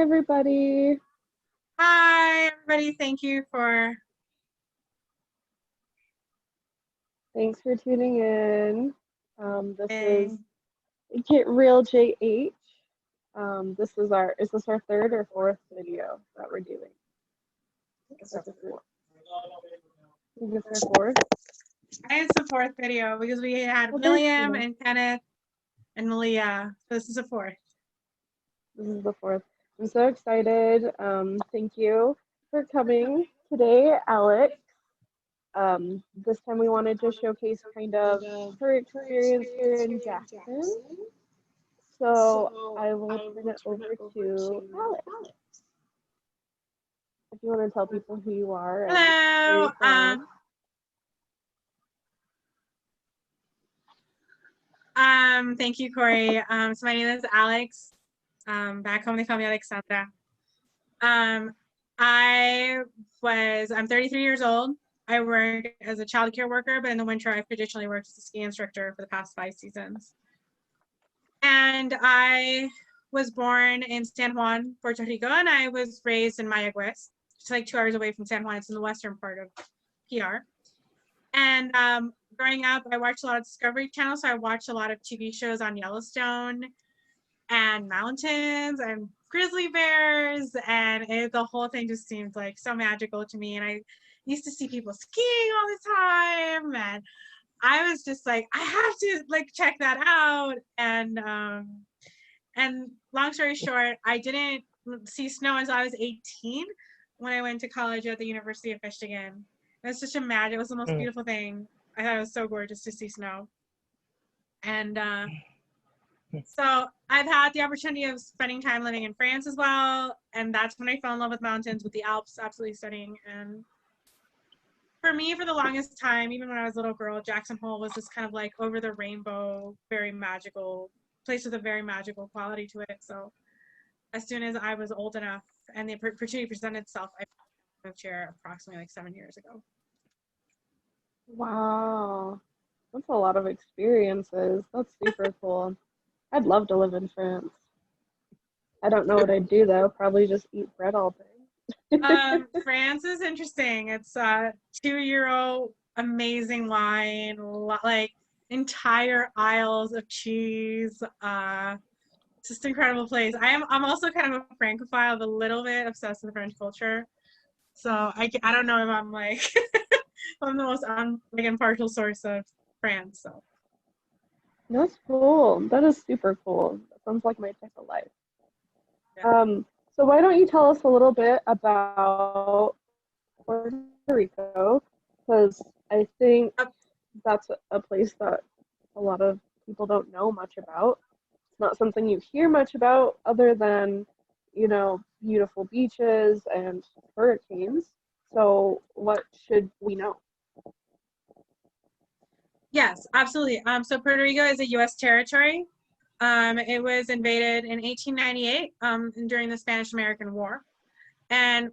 everybody. Hi, everybody. Thank you for. Thanks for tuning in. This is Hey. Get Real JH. Is this our third or fourth video that we're doing? I think it's our fourth. I think it's our fourth. It's the fourth video because we had William and Kenneth and Malia. So this is the fourth. This is the fourth. I'm so excited. Thank you for coming today, Alex. This time we wanted to showcase kind of her experience here in Jackson. So I will turn it over to Alex. If you want to tell people who you are. Hello. Thank you, Corey. So my name is Alex. Back home they call me Alexandra. I'm 33 years old. I work as a child care worker, but in the winter I've traditionally worked as a ski instructor for the past 5 seasons. And I was born in San Juan, Puerto Rico, and I was raised in Mayagüez. It's like 2 hours away from San Juan. It's in the western part of PR. And growing up, I watched a lot of Discovery Channel, so I watched a lot of TV shows on Yellowstone and mountains and grizzly bears, and the whole thing just seemed like so magical to me. And I used to see people skiing all the time, and I was just like, I have to like check that out. And long story short, I didn't see snow until I was 18 when I went to college at the University of Michigan. It was such a magic, it was the most beautiful thing. I thought it was so gorgeous to see snow. And so I've had the opportunity of spending time living in France as well. And that's when I fell in love with mountains, with the Alps, absolutely stunning. And for me, for the longest time, even when I was a little girl, Jackson Hole was this kind of like over the rainbow, very magical place with a very magical quality to it. So as soon as I was old enough and the opportunity presented itself, I moved here approximately like 7 years ago. Wow. That's a lot of experiences. That's super cool. I'd love to live in France. I don't know what I'd do though. Probably just eat bread all day. France is interesting. It's 2 euro, amazing wine, like entire aisles of cheese. It's just an incredible place. I'm also kind of a Francophile, a little bit obsessed with the French culture. So I don't know if I'm like I'm the most like impartial source of France. So that's cool. That is super cool. That sounds like my type of life. Yeah. So why don't you tell us a little bit about Puerto Rico? Because I think that's a place that a lot of people don't know much about. It's not something you hear much about other than, beautiful beaches and hurricanes. So what should we know? Yes, absolutely. So Puerto Rico is a U.S. territory. It was invaded in 1898 during the Spanish-American War. And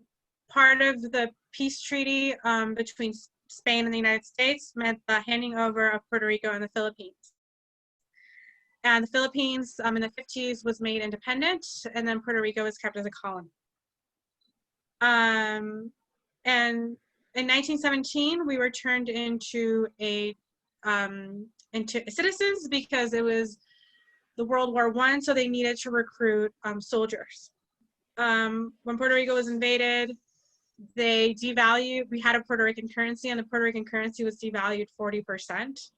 part of the peace treaty between Spain and the United States meant the handing over of Puerto Rico and the Philippines. And the Philippines in the 50s was made independent, and then Puerto Rico was kept as a colony. And in 1917, we were turned into citizens because it was the World War I, so they needed to recruit soldiers. When Puerto Rico was invaded, they devalued. We had a Puerto Rican currency, and the Puerto Rican currency was devalued 40%.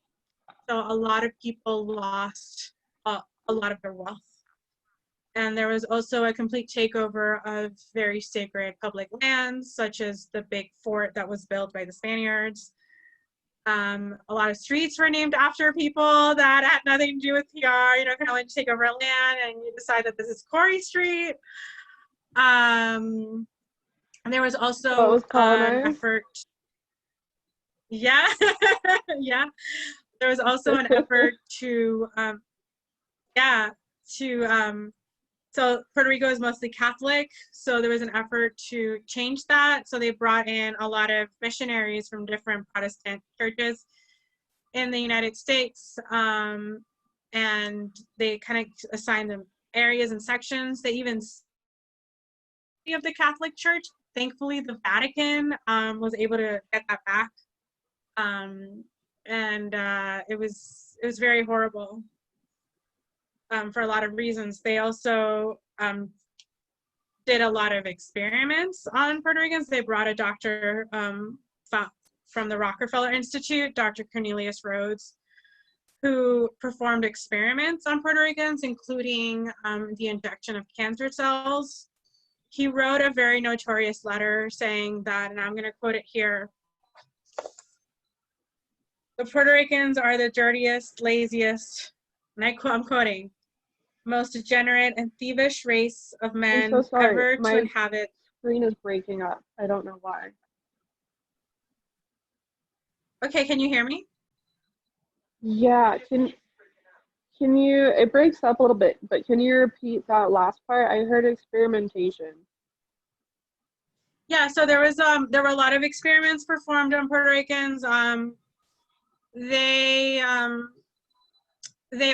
So a lot of people lost a lot of their wealth. And there was also a complete takeover of very sacred public lands, such as the big fort that was built by the Spaniards. A lot of streets were named after people that had nothing to do with PR, kind of like to take over a land and you decide that this is Corey Street. And there was also an effort. Yeah, yeah. There was also an effort to, so Puerto Rico is mostly Catholic, so there was an effort to change that. So they brought in a lot of missionaries from different Protestant churches in the United States, and they kind of assigned them areas and sections. They even of the Catholic Church. Thankfully, the Vatican was able to get that back, and it was very horrible for a lot of reasons. They also did a lot of experiments on Puerto Ricans. They brought a doctor from the Rockefeller Institute, Dr. Cornelius Rhodes, who performed experiments on Puerto Ricans, including the injection of cancer cells. He wrote a very notorious letter saying that, and I'm going to quote it here, "The Puerto Ricans are the dirtiest, laziest," and I'm quoting, "most degenerate and thievish race of men I'm so sorry. ever to My inhabit." screen is breaking up. I don't know why. Okay, can you hear me? Yeah, can you, it breaks up a little bit, but can you repeat that last part? I heard experimentation. Yeah, so there were a lot of experiments performed on Puerto Ricans. They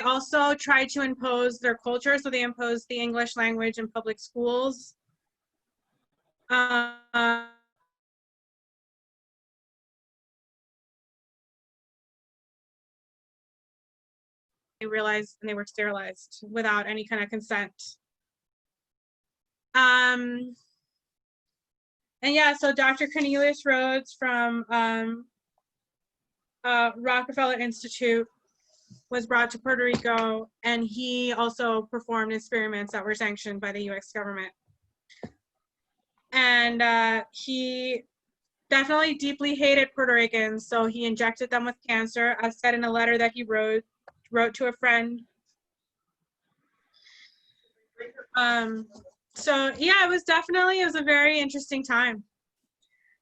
also tried to impose their culture, so they imposed the English language in public schools. They realized, and they were sterilized without any kind of consent. And yeah, so Dr. Cornelius Rhodes from Rockefeller Institute was brought to Puerto Rico, and he also performed experiments that were sanctioned by the US government. And he definitely deeply hated Puerto Ricans, so he injected them with cancer, as said in a letter that he wrote to a friend. So yeah, it was a very interesting time,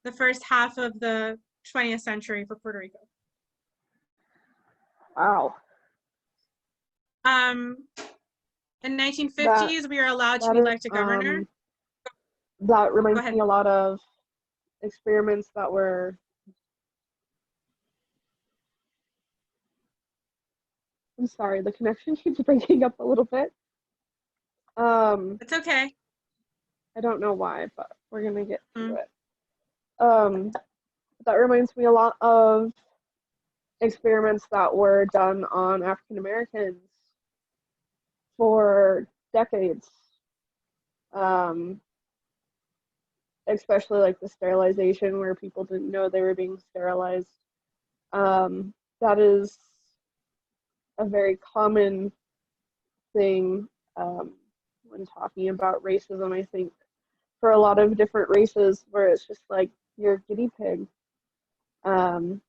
the first half of the 20th century for Puerto Rico. Wow. In 1950s, we were allowed to elect a governor. That reminds me a lot of experiments that were, I'm sorry, the connection keeps breaking up a little bit. It's okay. I don't know why, but we're gonna get through it. That reminds me a lot of experiments that were done on African Americans for decades. Especially like the sterilization where people didn't know they were being sterilized. That is a very common thing when talking about racism, I think, for a lot of different races, where it's just like, you're a guinea pig. So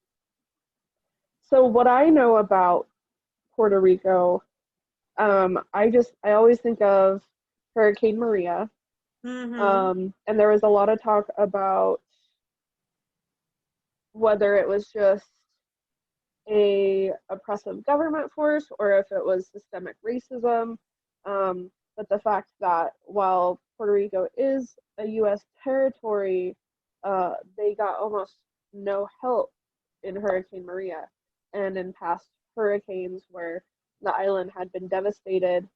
what I know about Puerto Rico, I always think of Hurricane Maria. And there was a lot of talk about whether it was just a oppressive government force or if it was systemic racism. But the fact that while Puerto Rico is a U.S. territory, they got almost no help in Hurricane Maria and in past hurricanes where the island had been devastated.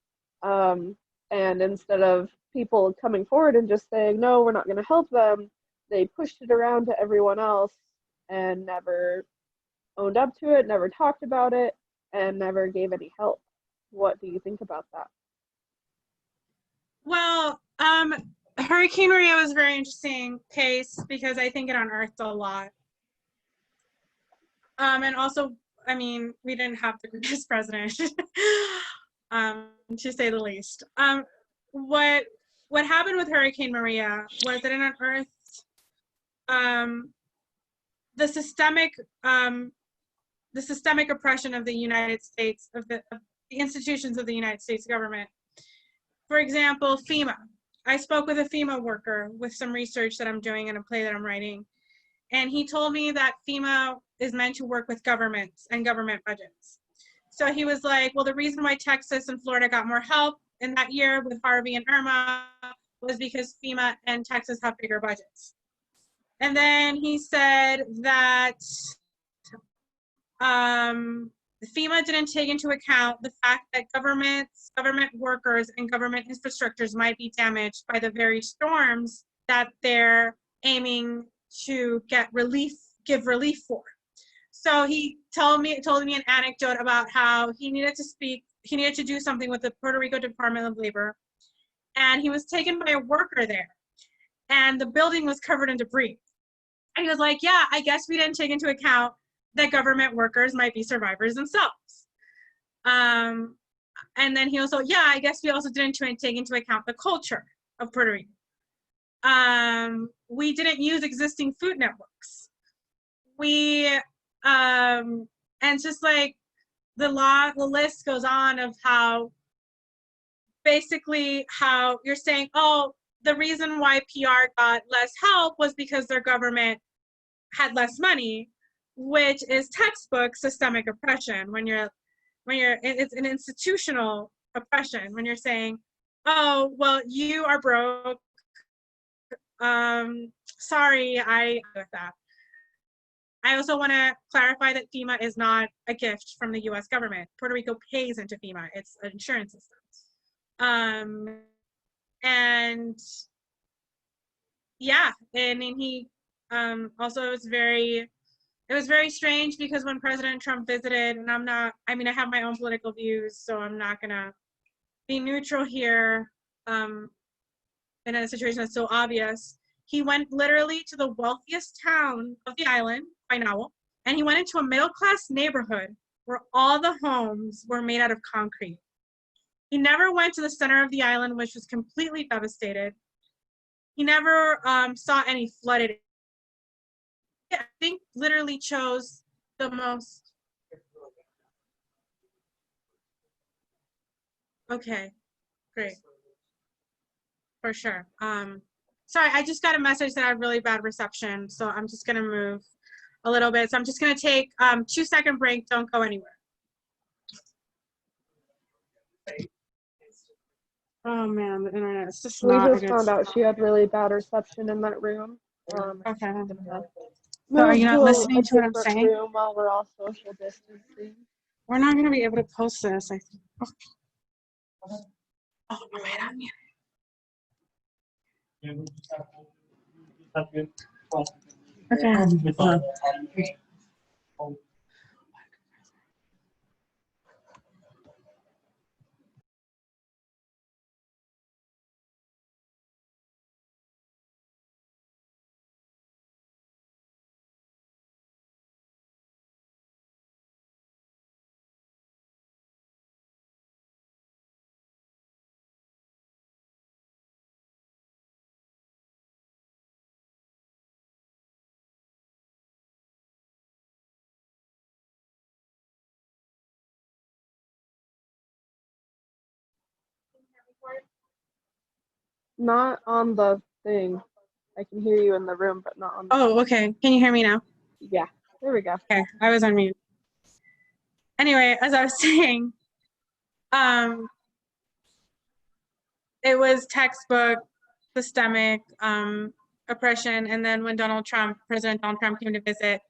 And instead of people coming forward and just saying, no, we're not going to help them, they pushed it around to everyone else and never owned up to it, never talked about it, and never gave any help. What do you think about that? Well, Hurricane Maria was a very interesting case because I think it unearthed a lot. And also, I mean, we didn't have the greatest president, to say the least. What happened with Hurricane Maria was that it unearthed the systemic oppression of the United States, of the institutions of the United States government. For example, FEMA. I spoke with a FEMA worker with some research that I'm doing in a play that I'm writing, and he told me that FEMA is meant to work with governments and government budgets. So he was like, well, the reason why Texas and Florida got more help in that year with Harvey and Irma was because FEMA and Texas have bigger budgets. And then he said that FEMA didn't take into account the fact that government workers and government infrastructures might be damaged by the very storms that they're aiming to give relief for. So he told me an anecdote about how he needed to do something with the Puerto Rico Department of Labor, and he was taken by a worker there, and the building was covered in debris. And he was like, yeah, I guess we didn't take into account that government workers might be survivors themselves. And then he also, yeah, I guess we also didn't take into account the culture of Puerto Rico. We didn't use existing food networks. And it's just like the list goes on of how basically how you're saying, oh, the reason why PR got less help was because their government had less money, which is textbook systemic oppression. When you're it's an institutional oppression when you're saying, oh, well, you are broke. Sorry, I with that. I also want to clarify that FEMA is not a gift from the US government. Puerto Rico pays into FEMA. It's an insurance system. And yeah, I mean, he also it was very strange because when President Trump visited, and I have my own political views, so I'm not gonna be neutral here in a situation that's so obvious. He went literally to the wealthiest town of the island, Guaynabo, and he went into a middle-class neighborhood where all the homes were made out of concrete. He never went to the center of the island, which was completely devastated. He never saw any flooded. I think literally chose the most. Okay, great. For sure. Sorry, I just got a message that I had really bad reception, so I'm just gonna move a little bit. So I'm just gonna take 2-second break. Don't go anywhere. Oh man, the internet is just not. We just found out she had really bad reception in that room. Okay. So are you not listening to what I'm saying? Room while we're all social distancing. We're not gonna be able to post this, I think. Oh, no, wait, I'm here. Okay. Not on the thing. I can hear you in the room, but not on the Oh, okay. Can you hear me now? Yeah, there we go. Okay, I was on mute. Anyway, as I was saying, it was textbook systemic oppression. And then when President Donald Trump came to visit,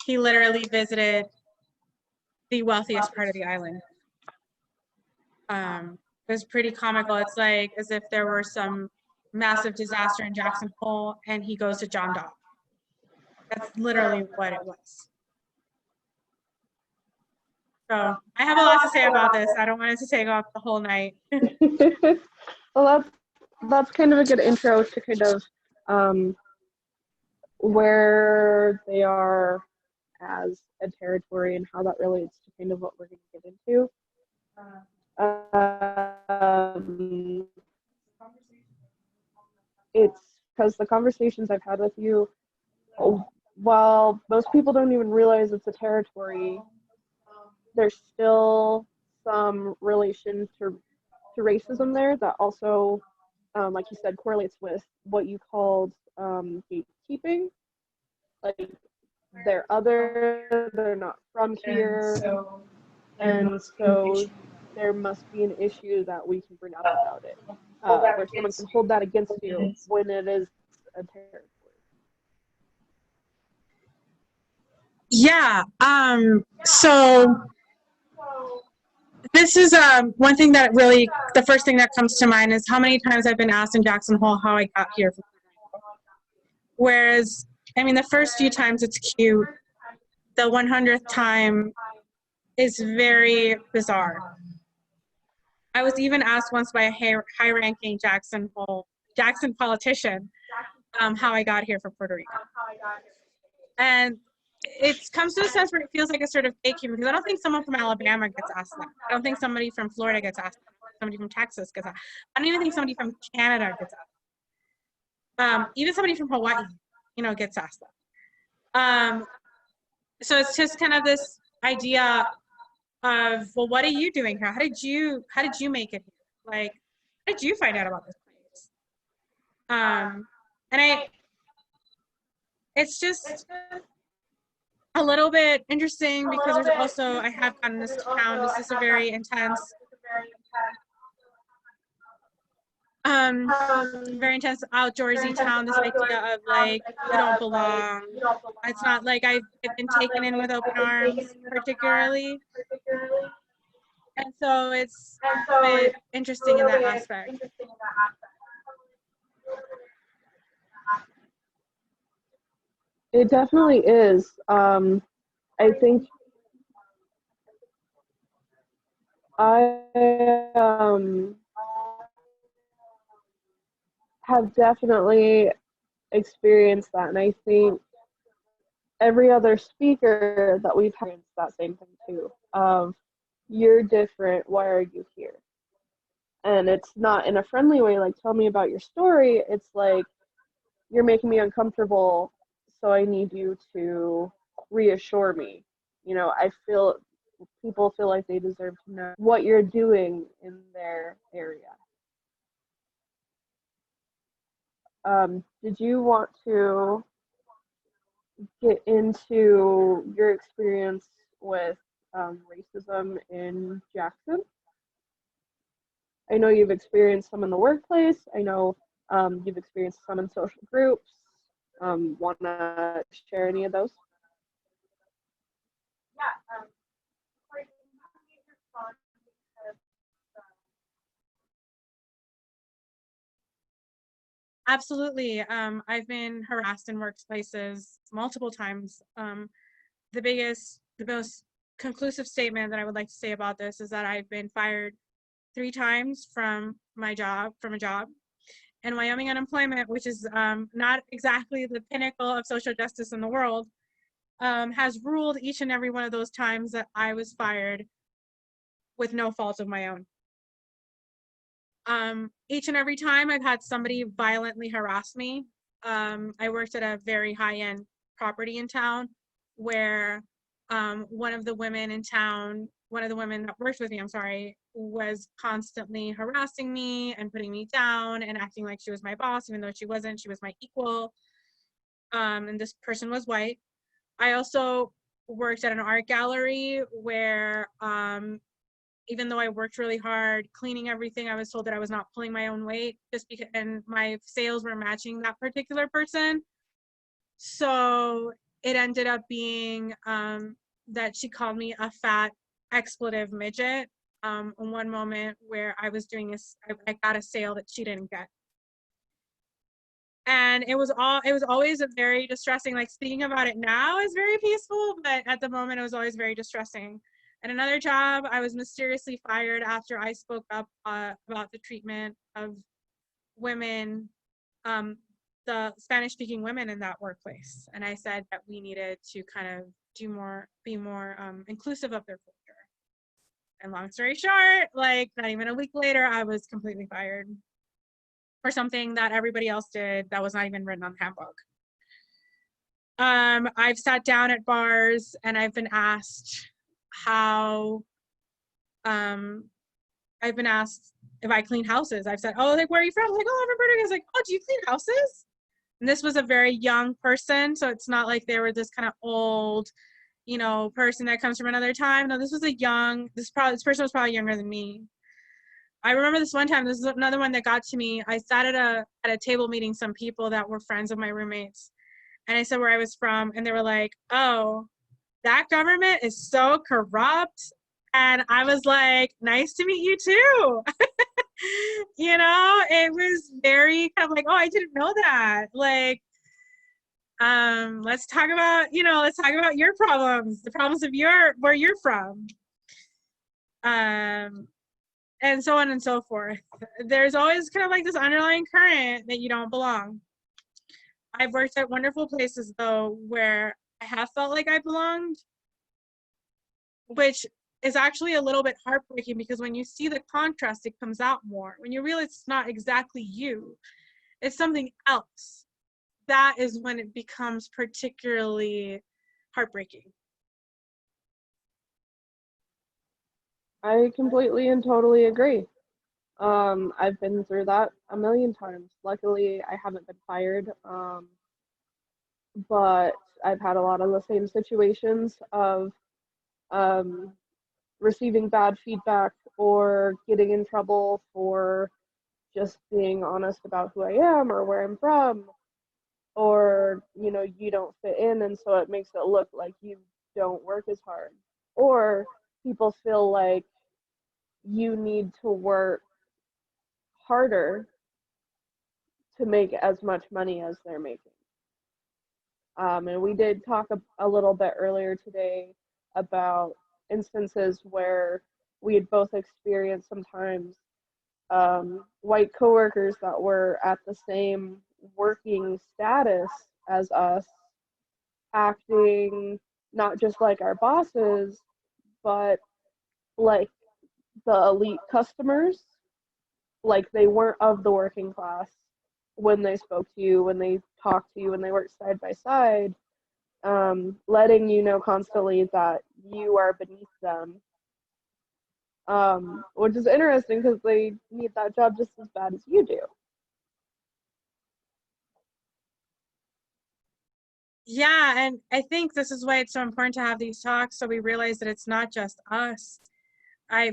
he literally visited the wealthiest part of the island. It was pretty comical. It's like as if there were some massive disaster in Jackson Hole and he goes to John Doe. That's literally what it was. So I have a lot to say about this. I don't want it to take off the whole night. Well, that's kind of a good intro to kind of where they are as a territory and how that relates to kind of what we're going to get into. It's because the conversations I've had with you, while most people don't even realize it's a territory, there's still some relation to racism there that also, like you said, correlates with what you called gatekeeping. Like they're not from here, and so there must be an issue that we can bring up about it, where someone can hold that against you when it is a territory. Yeah. So this is one thing that really, the first thing that comes to mind is how many times I've been asked in Jackson Hole how I got here. Whereas, I mean, the first few times it's cute. The 100th time is very bizarre. I was even asked once by a high-ranking Jackson politician how I got here from Puerto Rico. And it comes to a sense where it feels like a sort of fake humor, because I don't think someone from Alabama gets asked that. I don't think somebody from Florida gets asked that. Somebody from Texas gets asked. I don't even think somebody from Canada gets asked. Even somebody from Hawaii, gets asked that. So it's just kind of this idea of, well, what are you doing here? How did you make it here? Like, how did you find out about this place? And it's just a little bit interesting because there's also, I have gotten this town, this is a very intense, outdoorsy town, this idea of like, you don't belong. It's not like I've been taken in with open arms particularly. And so it's a bit interesting in that aspect. It definitely is. I think I have definitely experienced that, and I think every other speaker that we've had that same thing too. You're different. Why are you here? And it's not in a friendly way, like tell me about your story. It's like you're making me uncomfortable, so I need you to reassure me. I feel people feel like they deserve to know what you're doing in their area. Did you want to get into your experience with racism in Jackson? I know you've experienced some in the workplace. I know you've experienced some in social groups. Want to share any of those? Absolutely. I've been harassed in workplaces multiple times. The most conclusive statement that I would like to say about this is that I've been fired 3 times from a job and Wyoming unemployment, which is not exactly the pinnacle of social justice in the world, has ruled each and every one of those times that I was fired with no fault of my own. Each and every time I've had somebody violently harass me. I worked at a very high-end property in town where one of the women that worked with me, was constantly harassing me and putting me down and acting like she was my boss, even though she wasn't. She was my equal. And this person was white. I also worked at an art gallery where even though I worked really hard cleaning everything, I was told that I was not pulling my own weight just because, and my sales were matching that particular person. So it ended up being that she called me a fat expletive midget in one moment where I was doing I got a sale that she didn't get. And it was always a very distressing, like speaking about it now is very peaceful, but at the moment it was always very distressing. At another job, I was mysteriously fired after I spoke up about the treatment of women, the Spanish-speaking women in that workplace. And I said that we needed to kind of be more inclusive of their culture. And long story short, like not even a week later, I was completely fired for something that everybody else did that was not even written on the handbook. I've sat down at bars and I've been asked if I clean houses. I've said, oh, like, where are you from? I was like, oh, I'm from Puerto Rico. I was like, oh, do you clean houses? And this was a very young person, so it's not like they were this kind of old, person that comes from another time. No, this was this person was probably younger than me. I remember this one time, this is another one that got to me. I sat at a table meeting some people that were friends of my roommates. And I said where I was from, and they were like, oh, that government is so corrupt. And I was like, nice to meet you too. You know, it was very kind of like, oh, I didn't know that. Like, let's talk about, let's talk about your problems, the problems of where you're from. And so on and so forth. There's always kind of like this underlying current that you don't belong. I've worked at wonderful places though, where I have felt like I belonged, which is actually a little bit heartbreaking because when you see the contrast, it comes out more. When you realize it's not exactly you, it's something else. That is when it becomes particularly heartbreaking. I completely and totally agree. I've been through that a million times. Luckily, I haven't been fired, but I've had a lot of the same situations of um, receiving bad feedback or getting in trouble for just being honest about who I am or where I'm from, or you don't fit in, and so it makes it look like you don't work as hard, or people feel like you need to work harder to make as much money as they're making. And we did talk a little bit earlier today about instances where we had both experienced sometimes white coworkers that were at the same working status as us acting not just like our bosses, but like the elite customers, like they weren't of the working class when they spoke to you, when they talked to you, when they worked side by side, letting you know constantly that you are beneath them, which is interesting because they need that job just as bad as you do. Yeah, and I think this is why it's so important to have these talks so we realize that it's not just us.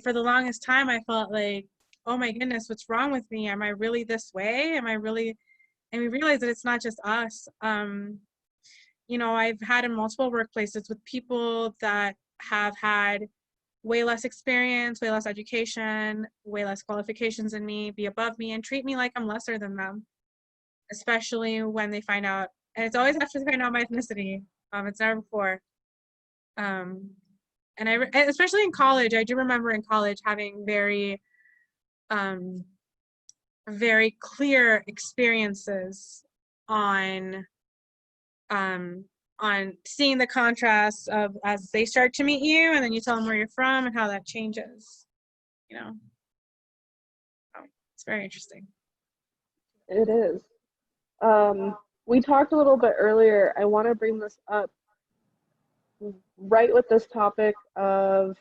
For the longest time, I felt like, oh my goodness, what's wrong with me? Am I really this way? Am I really? And we realize that it's not just us. I've had in multiple workplaces with people that have had way less experience, way less education, way less qualifications than me, be above me, and treat me like I'm lesser than them, especially when they find out, and it's always after they find out my ethnicity. It's never before. And especially in college, I do remember in college having very, very clear experiences on seeing the contrast of as they start to meet you and then you tell them where you're from and how that changes, it's very interesting. It is. We talked a little bit earlier. I want to bring this up right with this topic of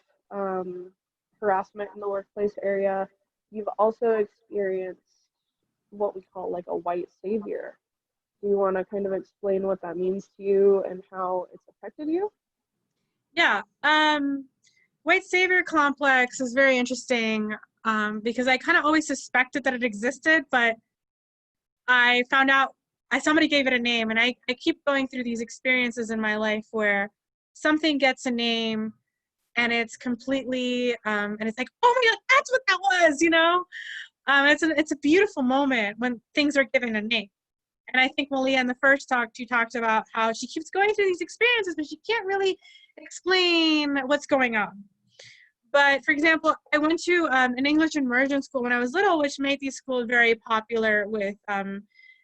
harassment in the workplace area. You've also experienced what we call like a white savior. Do you want to kind of explain what that means to you and how it's affected you? Yeah. White savior complex is very interesting because I kind of always suspected that it existed, but I found out somebody gave it a name, and I keep going through these experiences in my life where something gets a name and it's completely and it's like, oh my god, that's what that was. It's a beautiful moment when things are given a name. And I think Malia, in the first talk, she talked about how she keeps going through these experiences, but she can't really explain what's going on. But for example, I went to an English immersion school when I was little, which made these schools very popular with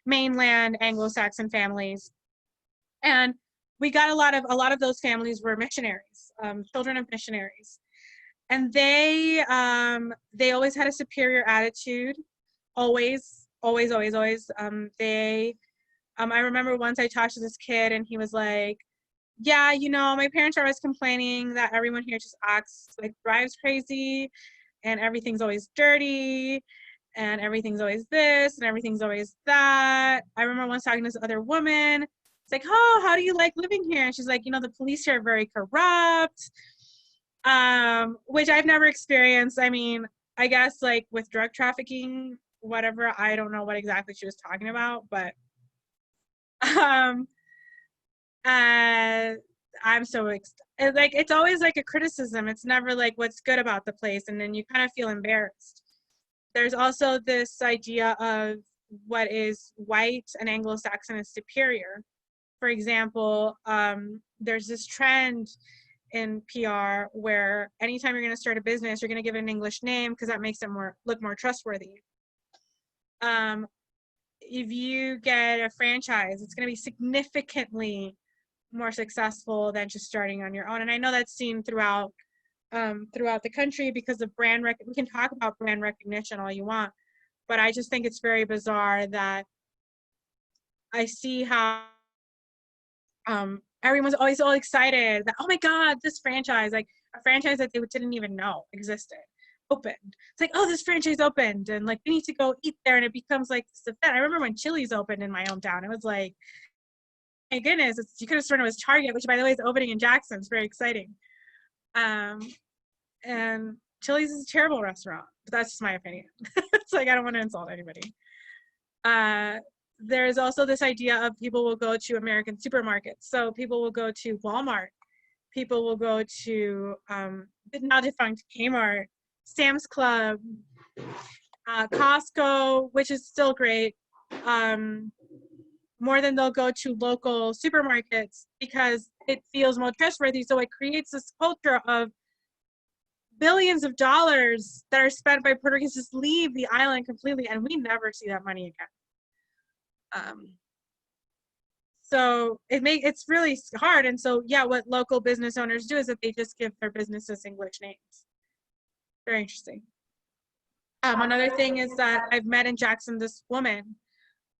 mainland Anglo-Saxon families. And we got a lot of those families were missionaries, children of missionaries. And they always had a superior attitude, always, always, always, always. I remember once I talked to this kid and he was like, yeah, my parents are always complaining that everyone here just acts like drives crazy and everything's always dirty and everything's always this and everything's always that. I remember once talking to this other woman. It's like, oh, how do you like living here? And she's like, the police here are very corrupt, which I've never experienced. I mean, I guess like with drug trafficking, whatever, I don't know what exactly she was talking about, but I'm so like, it's always like a criticism. It's never like what's good about the place, and then you kind of feel embarrassed. There's also this idea of what is white and Anglo-Saxon is superior. For example, there's this trend in PR where anytime you're going to start a business, you're going to give it an English name because that makes it look more trustworthy. If you get a franchise, it's going to be significantly more successful than just starting on your own. And I know that's seen throughout the country because of brand we can talk about brand recognition all you want, but I just think it's very bizarre that I see how everyone's always all excited that, oh my God, this franchise, like a franchise that they didn't even know existed, opened. It's like, oh, this franchise opened, and like we need to go eat there, and it becomes like this event. I remember when Chili's opened in my hometown. It was like, my goodness, you could have sworn it was Target, which by the way is opening in Jackson. It's very exciting. And Chili's is a terrible restaurant, but that's just my opinion. It's like, I don't want to insult anybody. There's also this idea of people will go to American supermarkets. So people will go to Walmart. People will go to now defunct Kmart, Sam's Club, Costco, which is still great, more than they'll go to local supermarkets because it feels more trustworthy. So it creates this culture of billions of dollars that are spent by Puerto Ricans just leave the island completely, and we never see that money again. So it's really hard. And so, yeah, what local business owners do is that they just give their businesses English names. Very interesting. Another thing is that I've met in Jackson this woman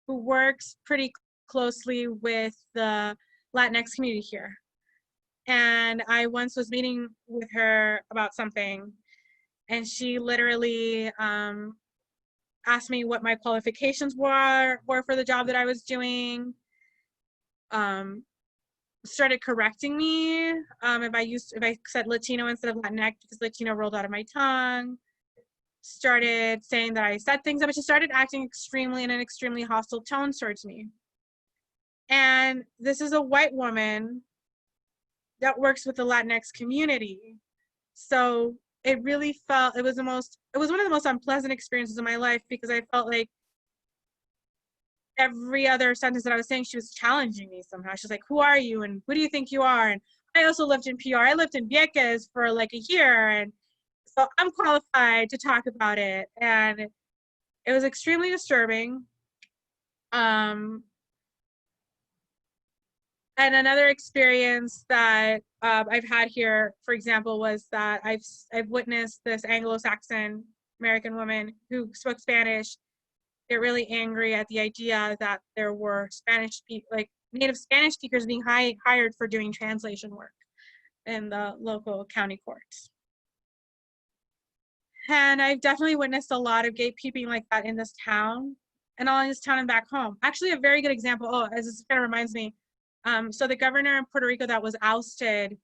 who works pretty closely with the Latinx community here. And I once was meeting with her about something, and she literally asked me what my qualifications were for the job that I was doing. Started correcting me if I said Latino instead of Latinx because Latino rolled out of my tongue. Started saying that I said things, but she started acting in an extremely hostile tone towards me. And this is a white woman that works with the Latinx community. So it really felt, it was one of the most unpleasant experiences of my life because I felt like every other sentence that I was saying, she was challenging me somehow. She's like, who are you? And who do you think you are? And I also lived in PR. I lived in Vieques for like a year. And so I'm qualified to talk about it. And it was extremely disturbing. And another experience that I've had here, for example, was that I've witnessed this Anglo-Saxon American woman who spoke Spanish get really angry at the idea that there were native Spanish speakers being hired for doing translation work in the local county courts. And I've definitely witnessed a lot of gatekeeping like that in this town, and all in this town and back home. Actually, a very good example, as this kind of reminds me, so the governor in Puerto Rico that was ousted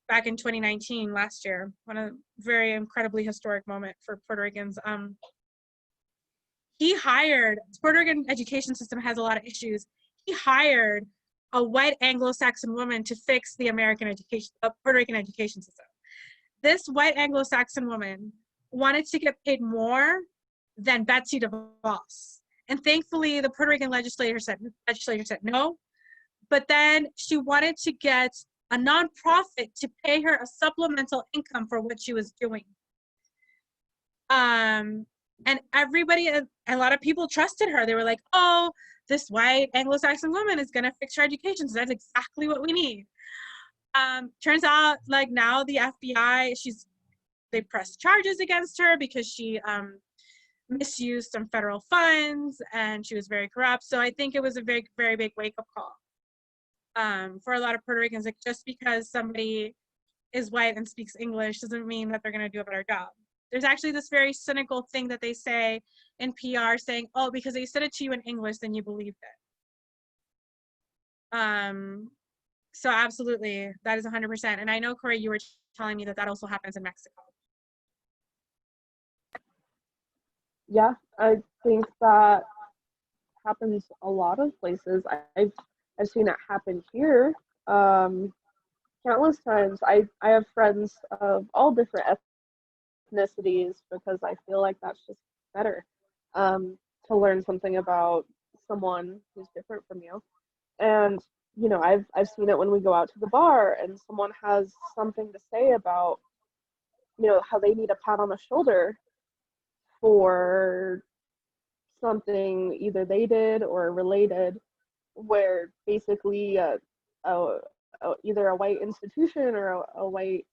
back in 2019, last year, a very incredibly historic moment for Puerto Ricans. The Puerto Rican education system has a lot of issues. He hired a white Anglo-Saxon woman to fix the Puerto Rican education system. This white Anglo-Saxon woman wanted to get paid more than Betsy DeVos. And thankfully, the Puerto Rican legislature said no. But then she wanted to get a nonprofit to pay her a supplemental income for what she was doing. And everybody, a lot of people trusted her. They were like, oh, this white Anglo-Saxon woman is going to fix our education. So that's exactly what we need. Turns out, like now the FBI, they pressed charges against her because she misused some federal funds and she was very corrupt. So I think it was a very, very big wake-up call for a lot of Puerto Ricans. Like, just because somebody is white and speaks English doesn't mean that they're going to do a better job. There's actually this very cynical thing that they say in PR saying, oh, because they said it to you in English, then you believed it. So absolutely, that is 100%. And I know, Corey, you were telling me that also happens in Mexico. Yeah, I think that happens a lot of places. I've seen it happen here. countless times. I have friends of all different ethnicities because I feel like that's just better, to learn something about someone who's different from you. And I've seen it when we go out to the bar and someone has something to say about how they need a pat on the shoulder for something either they did or related, where basically a, either a white institution or a white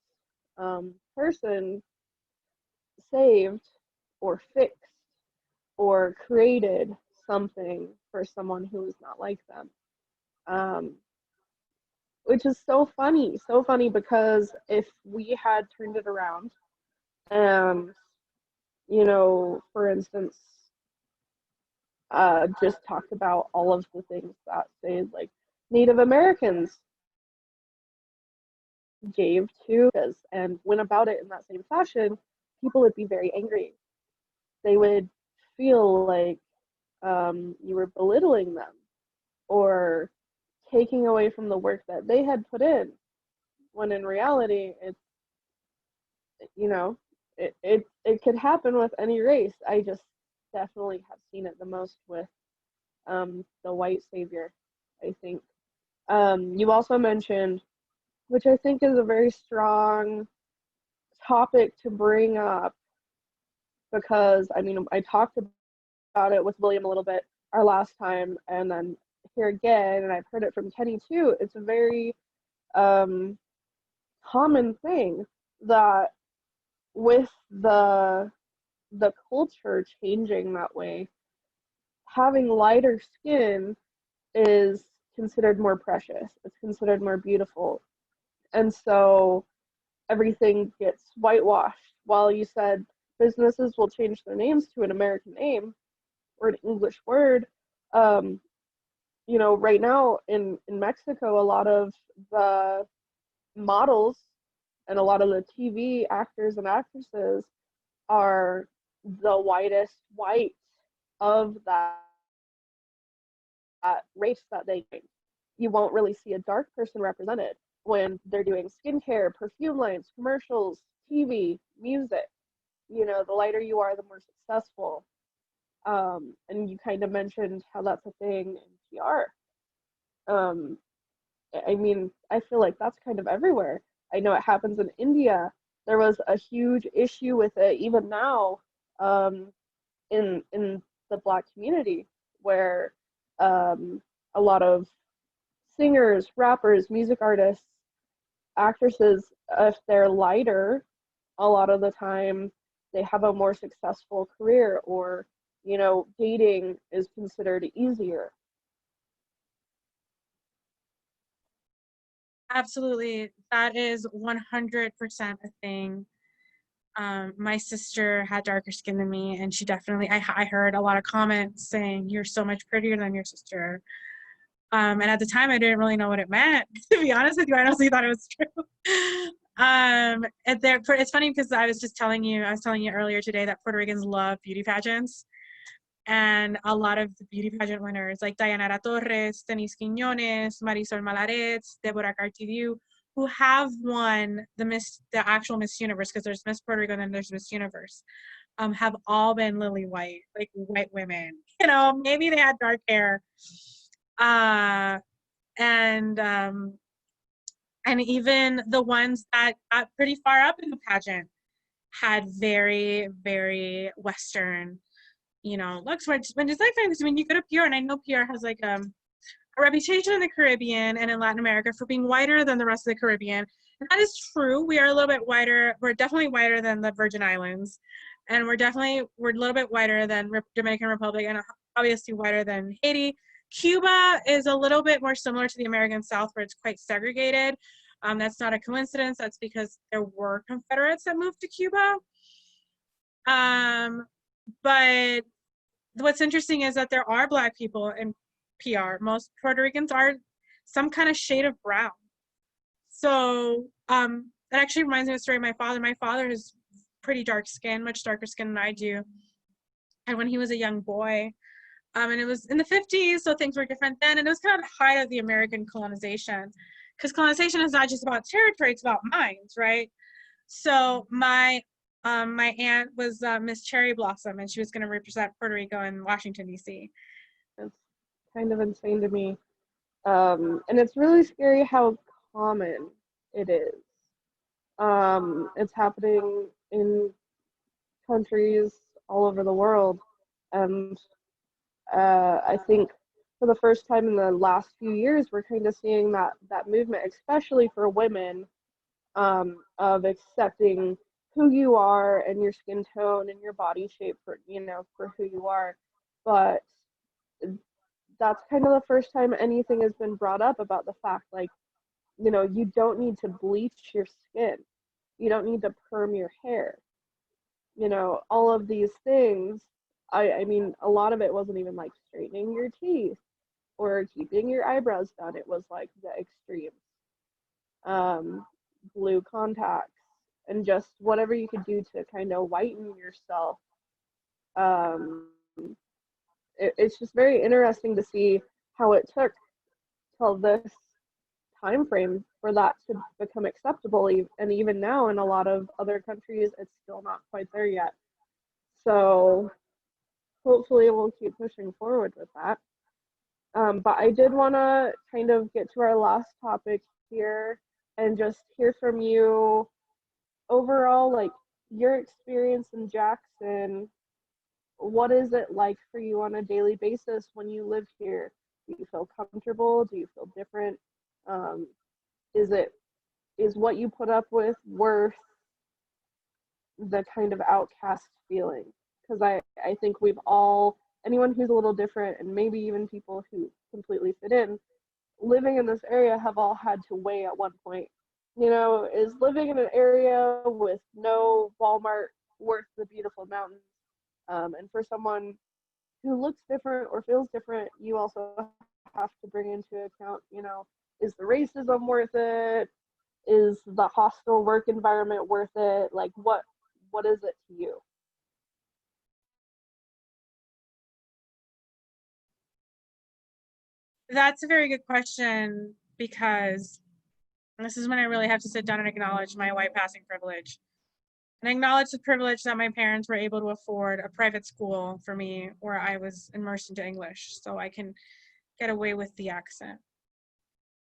person saved or fixed or created something for someone who is not like them. Um, which is so funny because if we had turned it around and, for instance, just talked about all of the things that, say, like Native Americans gave to us and went about it in that same fashion, people would be very angry. They would feel like you were belittling them or taking away from the work that they had put in, when in reality, it's, it could happen with any race. I just definitely have seen it the most with the white savior, I think. You also mentioned, which I think is a very strong topic to bring up, because I talked about it with William a little bit our last time, and then here again, and I've heard it from Kenny too. It's a very common thing that with the culture changing that way, having lighter skin is considered more precious. It's considered more beautiful. And so everything gets whitewashed. While you said businesses will change their names to an American name or an English word, right now in Mexico, a lot of the models and a lot of the TV actors and actresses are the whitest white of that race that they bring. You won't really see a dark person represented when they're doing skincare, perfume lines, commercials, TV, music. The lighter you are, the more successful. And you kind of mentioned how that's a thing in PR. I feel like that's kind of everywhere. I know it happens in India. There was a huge issue with it even now, in the Black community, where a lot of singers, rappers, music artists, actresses, if they're lighter, a lot of the time they have a more successful career, or dating is considered easier. Absolutely. That is 100% a thing. My sister had darker skin than me, and she definitely, I heard a lot of comments saying, "You're so much prettier than your sister." And at the time, I didn't really know what it meant. To be honest with you, I honestly thought it was true. It's funny because I was telling you earlier today that Puerto Ricans love beauty pageants. And a lot of the beauty pageant winners, like Dayanara Torres, Denise Quiñones, Marisol Malaretz, Deborah Cartidiu, who have won the actual Miss Universe, because there's Miss Puerto Rico and then there's Miss Universe, have all been lily white, like white women. Maybe they had dark hair, and even the ones that got pretty far up in the pageant had very, very Western looks. When it's like, when you go to PR, and I know PR has like a reputation in the Caribbean and in Latin America for being whiter than the rest of the Caribbean. And that is true. We are a little bit whiter. We're definitely whiter than the Virgin Islands. And we're a little bit whiter than Dominican Republic, and obviously whiter than Haiti. Cuba is a little bit more similar to the American South, where it's quite segregated. That's not a coincidence. That's because there were Confederates that moved to Cuba. But what's interesting is that there are Black people in PR. Most Puerto Ricans are some kind of shade of brown. So that actually reminds me of a story of my father. My father is pretty dark skin, much darker skin than I do. And when he was a young boy, and it was in the 50s, so things were different then, and it was kind of the height of the American colonization, because colonization is not just about territory, it's about minds, right? So my aunt was Miss Cherry Blossom, and she was going to represent Puerto Rico in Washington, D.C. It's kind of insane to me. And it's really scary how common it is. It's happening in countries all over the world. And I think for the first time in the last few years, we're kind of seeing that movement, especially for women, of accepting who you are and your skin tone and your body shape for, for who you are. But that's kind of the first time anything has been brought up about the fact, like, you don't need to bleach your skin. You don't need to perm your hair. All of these things. I mean, a lot of it wasn't even like straightening your teeth or keeping your eyebrows done. It was like the extremes. Blue contacts and just whatever you could do to kind of whiten yourself. It's just very interesting to see how it took till this time frame for that to become acceptable, and even now in a lot of other countries it's still not quite there yet. So hopefully we'll keep pushing forward with that. But I did want to kind of get to our last topic here and just hear from you overall, like your experience in Jackson. What is it like for you on a daily basis when you live here? Do you feel comfortable? Do you feel different? Is what you put up with worth the kind of outcast feeling? Because I think we've all, anyone who's a little different, and maybe even people who completely fit in, living in this area have all had to weigh at one point. Is living in an area with no Walmart worth the beautiful mountains? And for someone who looks different or feels different, you also have to bring into account, is the racism worth it? Is the hostile work environment worth it? Like, what is it to you? That's a very good question, because this is when I really have to sit down and acknowledge my white passing privilege and acknowledge the privilege that my parents were able to afford a private school for me where I was immersed into English so I can get away with the accent.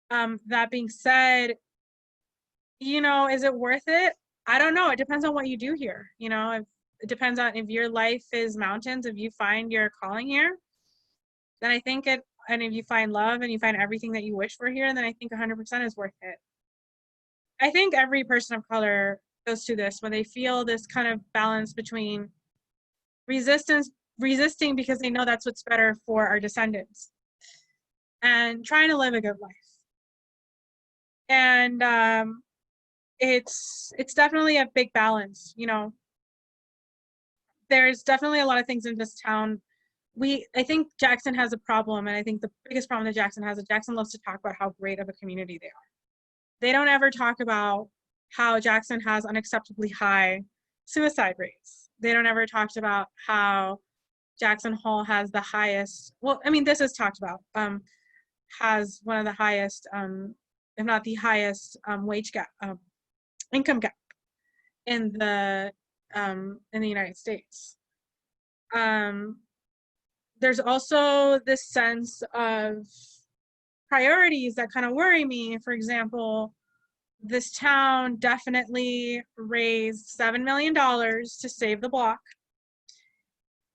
That being said, is it worth it? I don't know. It depends on what you do here. It depends on if your life is mountains, if you find your calling here, then I think it, and if you find love and you find everything that you wish for here, then I think 100% is worth it. I think every person of color goes through this when they feel this kind of balance between resisting because they know that's what's better for our descendants, and trying to live a good life. And it's definitely a big balance. There's definitely a lot of things in this town. I think Jackson has a problem, and I think the biggest problem that Jackson has is Jackson loves to talk about how great of a community they are. They don't ever talk about how Jackson has unacceptably high suicide rates. They don't ever talk about how Jackson Hole has the highest, well, I mean, this is talked about, has one of the highest, if not the highest, wage gap, income gap in the United States. There's also this sense of priorities that kind of worry me. For example, this town definitely raised $7 million to save the block,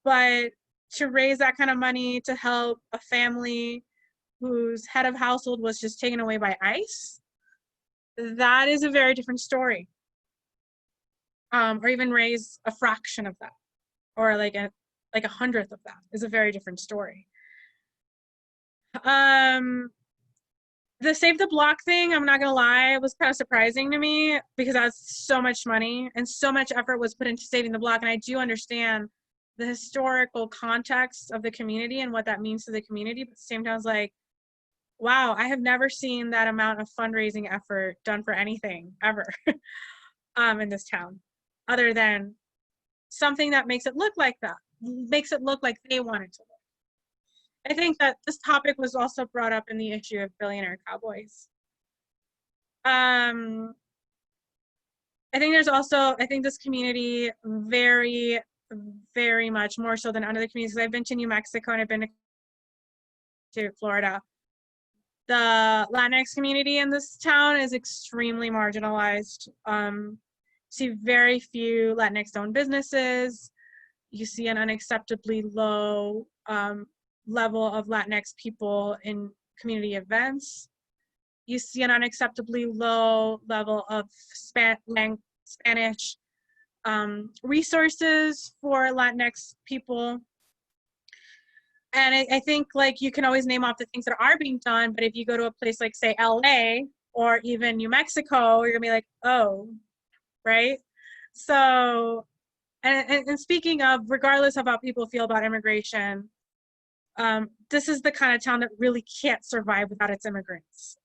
but to raise that kind of money to help a family whose head of household was just taken away by ICE, that is a very different story. Or even raise a fraction of that, or like a 100th of that, is a very different story. The Save the Block thing, I'm not gonna lie, it was kind of surprising to me, because that's so much money and so much effort was put into saving the block. And I do understand the historical context of the community and what that means to the community, but at the same time, I was like, wow, I have never seen that amount of fundraising effort done for anything ever in this town, other than something that makes it look like that, makes it look like they wanted to. I think that this topic was also brought up in the issue of billionaire cowboys. I think there's also, I think this community very, very much more so than other communities. I've been to New Mexico and I've been to Florida. The Latinx community in this town is extremely marginalized. See very few Latinx-owned businesses. You see an unacceptably low level of Latinx people in community events. You see an unacceptably low level of Spanish resources for Latinx people. And I think like you can always name off the things that are being done, but if you go to a place like say LA or even New Mexico, you're gonna be like, oh, right? So, and speaking of, regardless of how people feel about immigration, this is the kind of town that really can't survive without its immigrants.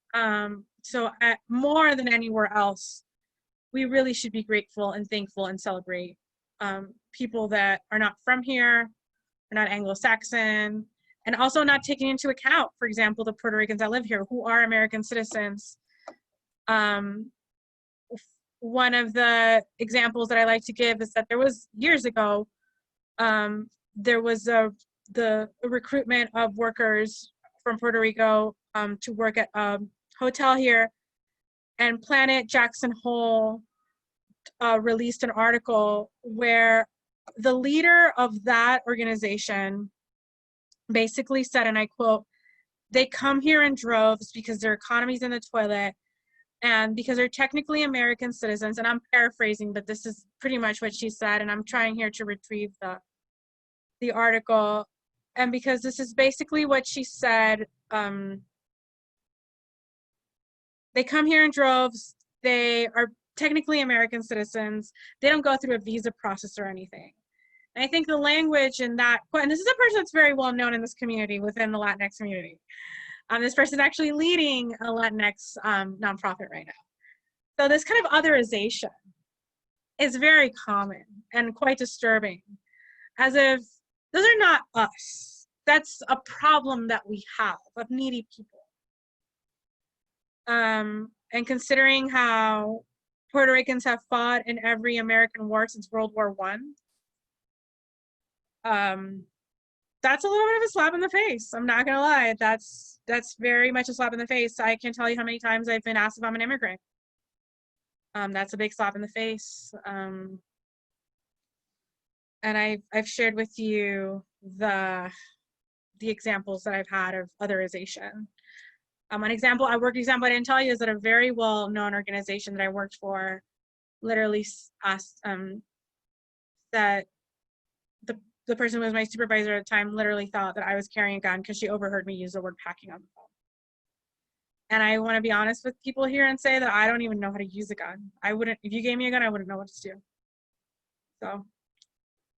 So more than anywhere else, we really should be grateful and thankful and celebrate people that are not from here, are not Anglo-Saxon, and also not taking into account, for example, the Puerto Ricans that live here who are American citizens. One of the examples that I like to give is that there was years ago, there was the recruitment of workers from Puerto Rico to work at a hotel here, and Planet Jackson Hole released an article where the leader of that organization basically said, and I quote, "They come here in droves because their economy's in the toilet and because they're technically American citizens," and I'm paraphrasing, but this is pretty much what she said, and I'm trying here to retrieve the article. And because this is basically what she said, they come here in droves, they are technically American citizens, they don't go through a visa process or anything. And I think the language in that, and this is a person that's very well known in this community, within the Latinx community. This person is actually leading a Latinx nonprofit right now. So this kind of otherization is very common and quite disturbing, as if those are not us. That's a problem that we have of needy people. And considering how Puerto Ricans have fought in every American war since World War I, that's a little bit of a slap in the face. I'm not gonna lie. That's very much a slap in the face. I can't tell you how many times I've been asked if I'm an immigrant. That's a big slap in the face. And I've shared with you the examples that I've had of otherization. An example I didn't tell you is that a very well-known organization that I worked for literally asked that the person who was my supervisor at the time literally thought that I was carrying a gun because she overheard me use the word packing on the phone. And I want to be honest with people here and say that I don't even know how to use a gun. I wouldn't, if you gave me a gun, I wouldn't know what to do. So,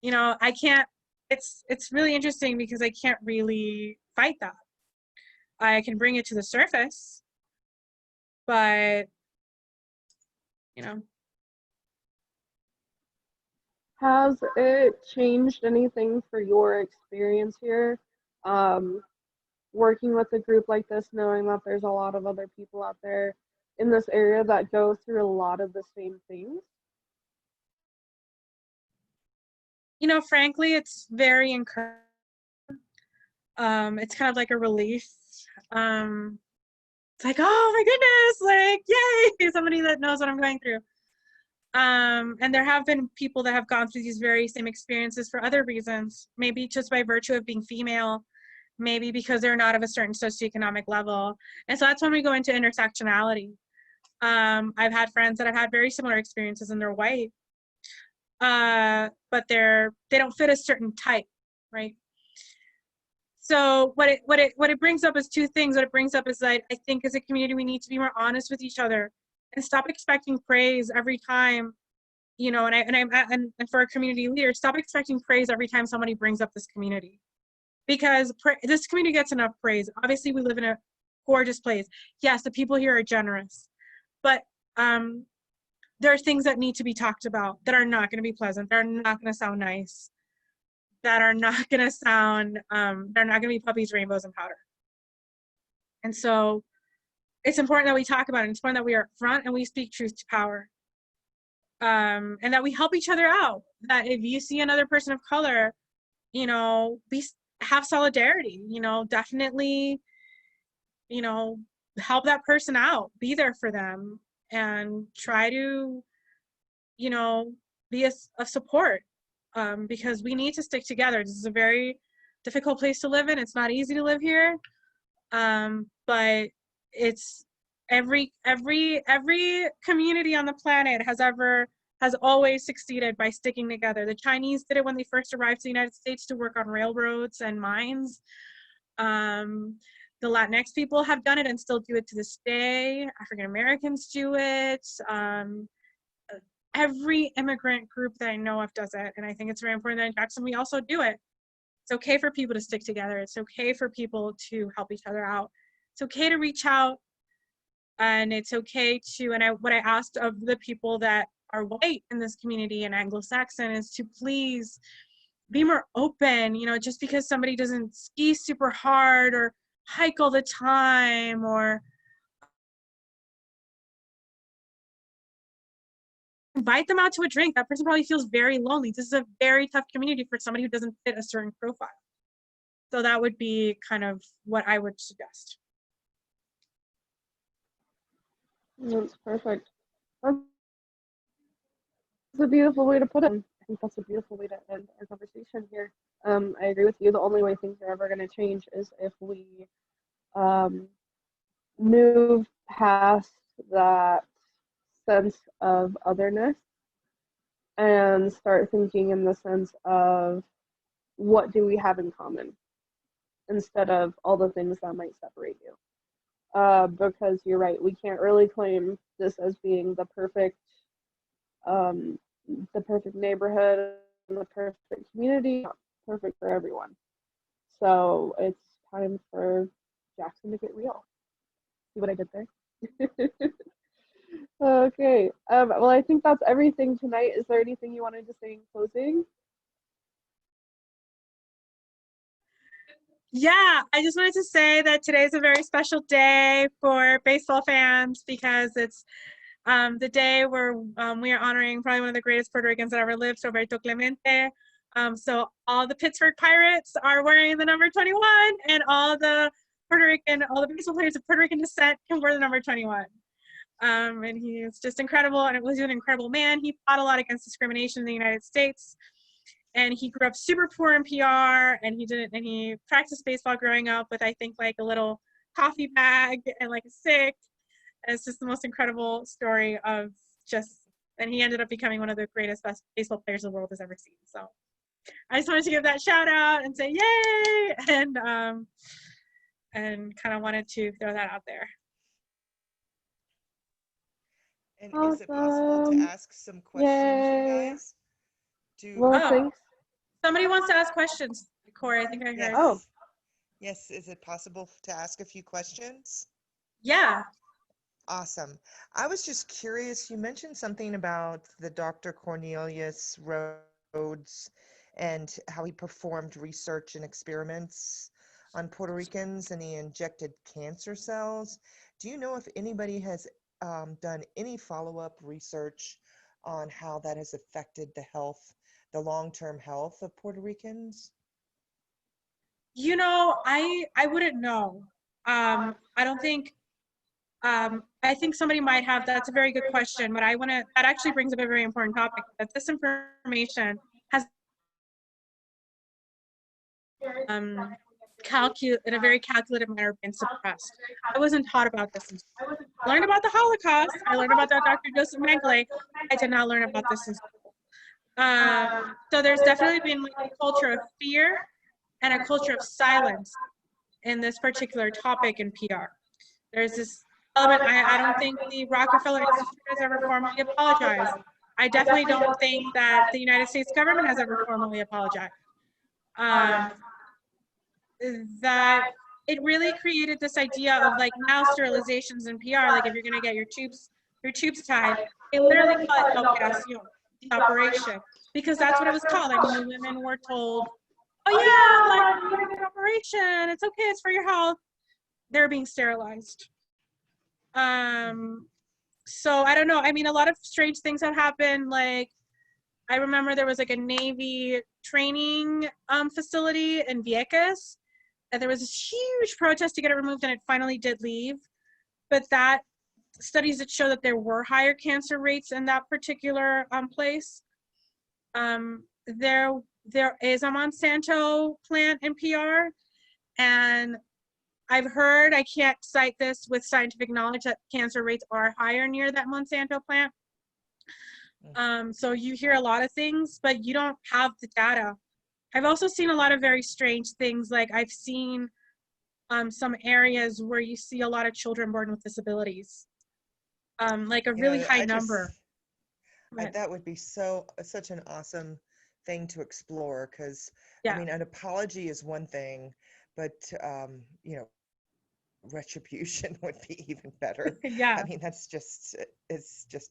you know, I can't, it's really interesting because I can't really fight that. I can bring it to the surface, but, you know. Has it changed anything for your experience here? Working with a group like this, knowing that there's a lot of other people out there in this area that go through a lot of the same things? You know, frankly, it's very encouraging. It's kind of like a relief. It's like, oh my goodness, like, yay, somebody that knows what I'm going through. And there have been people that have gone through these very same experiences for other reasons, maybe just by virtue of being female, maybe because they're not of a certain socioeconomic level. And so that's when we go into intersectionality. I've had friends that have had very similar experiences and they're white, but they don't fit a certain type, right? So what it brings up is two things. What it brings up is that I think as a community we need to be more honest with each other and stop expecting praise every time, you know. And for a community leader, stop expecting praise every time somebody brings up this community, because this community gets enough praise. Obviously, we live in a gorgeous place. Yes, the people here are generous, but there are things that need to be talked about that are not going to be pleasant. They're not going to sound nice. That are not going to sound, they're not going to be puppies, rainbows, and powder. And so it's important that we talk about it. It's important that we are upfront and we speak truth to power. And that we help each other out. That if you see another person of color, you know, have solidarity, you know, definitely, you know, help that person out, be there for them, and try to, you know, be a support, because we need to stick together. This is a very difficult place to live in. It's not easy to live here, but it's every community on the planet has always succeeded by sticking together. The Chinese did it when they first arrived to the United States to work on railroads and mines. The Latinx people have done it and still do it to this day. African Americans do it. Every immigrant group that I know of does it. And I think it's very important that in Jackson we also do it. It's okay for people to stick together. It's okay for people to help each other out. It's okay to reach out. And it's okay to, what I asked of the people that are white in this community and Anglo-Saxon is to please be more open. You know, just because somebody doesn't ski super hard or hike all the time, or invite them out to a drink. That person probably feels very lonely. This is a very tough community for somebody who doesn't fit a certain profile. So that would be kind of what I would suggest. That's perfect. That's a beautiful way to put it. I think that's a beautiful way to end our conversation here. I agree with you. The only way things are ever going to change is if we move past that sense of otherness and start thinking in the sense of what do we have in common instead of all the things that might separate you. Because you're right, we can't really claim this as being the perfect neighborhood and the perfect community, not perfect for everyone. So it's time for Jackson to get real. See what I did there? Okay. Well, I think that's everything tonight. Is there anything you wanted to say in closing? Yeah, I just wanted to say that today is a very special day for baseball fans because it's the day where we are honoring probably one of the greatest Puerto Ricans that ever lived, Roberto Clemente. So all the Pittsburgh Pirates are wearing the number 21, and all the baseball players of Puerto Rican descent can wear the number 21. And he's just incredible, and it was an incredible man. He fought a lot against discrimination in the United States. And he grew up super poor in PR, and he practiced baseball growing up with, I think, like a little coffee bag and like a stick. And it's just the most incredible story of and he ended up becoming one of the greatest best baseball players the world has ever seen. So I just wanted to give that shout out and say yay, and kind of wanted to throw that out there. And is it possible to ask some questions, you guys? Thanks. Somebody wants to ask questions. Corey, I think I heard. Yes. Oh. Yes, is it possible to ask a few questions? Yeah. Awesome. I was just curious, you mentioned something about the Dr. Cornelius Rhodes and how he performed research and experiments on Puerto Ricans, and he injected cancer cells. Do you know if anybody has done any follow-up research on how that has affected the long-term health of Puerto Ricans? You know, I wouldn't know. I don't think, I think somebody might have. That's a very good question, but that actually brings up a very important topic, that this information has in a very calculated manner been suppressed. I wasn't taught about this. I learned about the Holocaust. I learned about Dr. Joseph Mengele. I did not learn about this in school. So there's definitely been like a culture of fear and a culture of silence in this particular topic in PR. There's this element, I don't think the Rockefeller Institute has ever formally apologized. I definitely don't think that the United States government has ever formally apologized. That it really created this idea of like now sterilizations in PR, like if you're gonna get your tubes tied, they literally call it operación, the operation, because that's what it was called. Like when the women were told, oh yeah, like you're gonna get an operation, it's okay, it's for your health, they're being sterilized. So I don't know. I mean, a lot of strange things have happened. Like, I remember there was like a Navy training facility in Vieques, and there was this huge protest to get it removed, and it finally did leave. But that studies that show that there were higher cancer rates in that particular place. There is a Monsanto plant in PR, and I've heard, I can't cite this with scientific knowledge, that cancer rates are higher near that Monsanto plant. So you hear a lot of things, but you don't have the data. I've also seen a lot of very strange things. Like, I've seen some areas where you see a lot of children born with disabilities, like a really high number. That would be such an awesome thing to explore, because Yeah. I mean, an apology is one thing, but you know, retribution would be even better. Yeah. I mean, it's just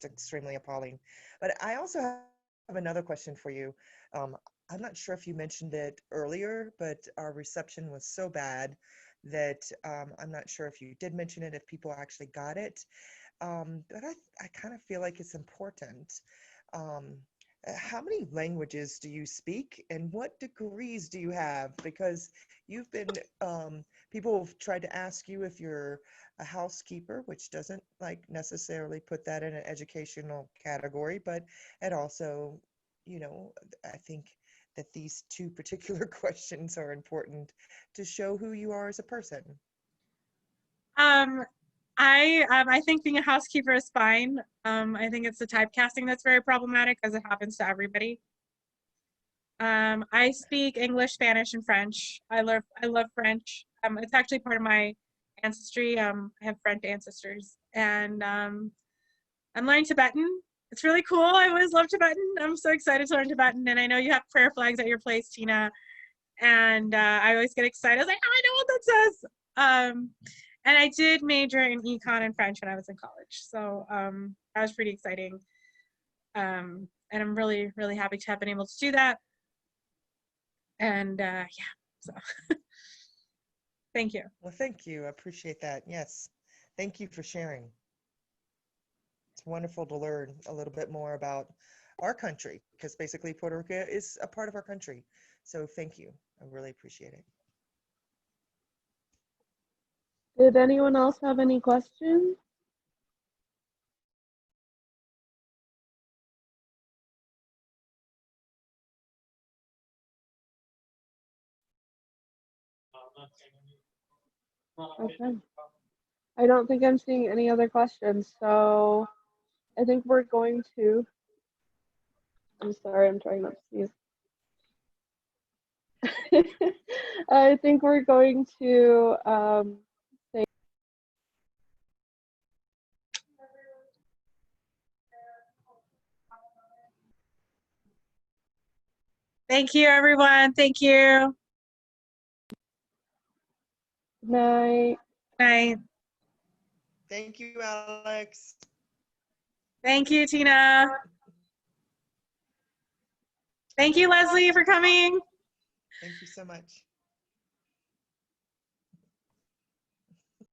extremely appalling. But I also have another question for you. I'm not sure if you mentioned it earlier, but our reception was so bad that I'm not sure if you did mention it, if people actually got it. But I kind of feel like it's important. How many languages do you speak, and what degrees do you have? Because you've been, people have tried to ask you if you're a housekeeper, which doesn't like necessarily put that in an educational category, but it also, you know, I think that these two particular questions are important to show who you are as a person. I think being a housekeeper is fine. I think it's the typecasting that's very problematic, as it happens to everybody. I speak English, Spanish, and French. I love French. It's actually part of my ancestry. I have French ancestors, and I'm learning Tibetan. It's really cool. I always love Tibetan. I'm so excited to learn Tibetan, and I know you have prayer flags at your place, Tina. And I always get excited. I was like, oh, I know what that says. And I did major in econ and French when I was in college. So that was pretty exciting. And I'm really, really happy to have been able to do that. And yeah, so thank you. Well, thank you. I appreciate that. Yes. Thank you for sharing. It's wonderful to learn a little bit more about our country, because basically Puerto Rico is a part of our country. So thank you. I really appreciate it. Did anyone else have any questions? Okay. I don't think I'm seeing any other questions, so I think we're going to, I'm sorry, I'm trying not to sneeze. I think we're going to say Thank you, everyone. Thank you. good night. Good night. Thank you, Alex. Thank you, Tina. Thank you, Leslie, for coming. Thank you so much.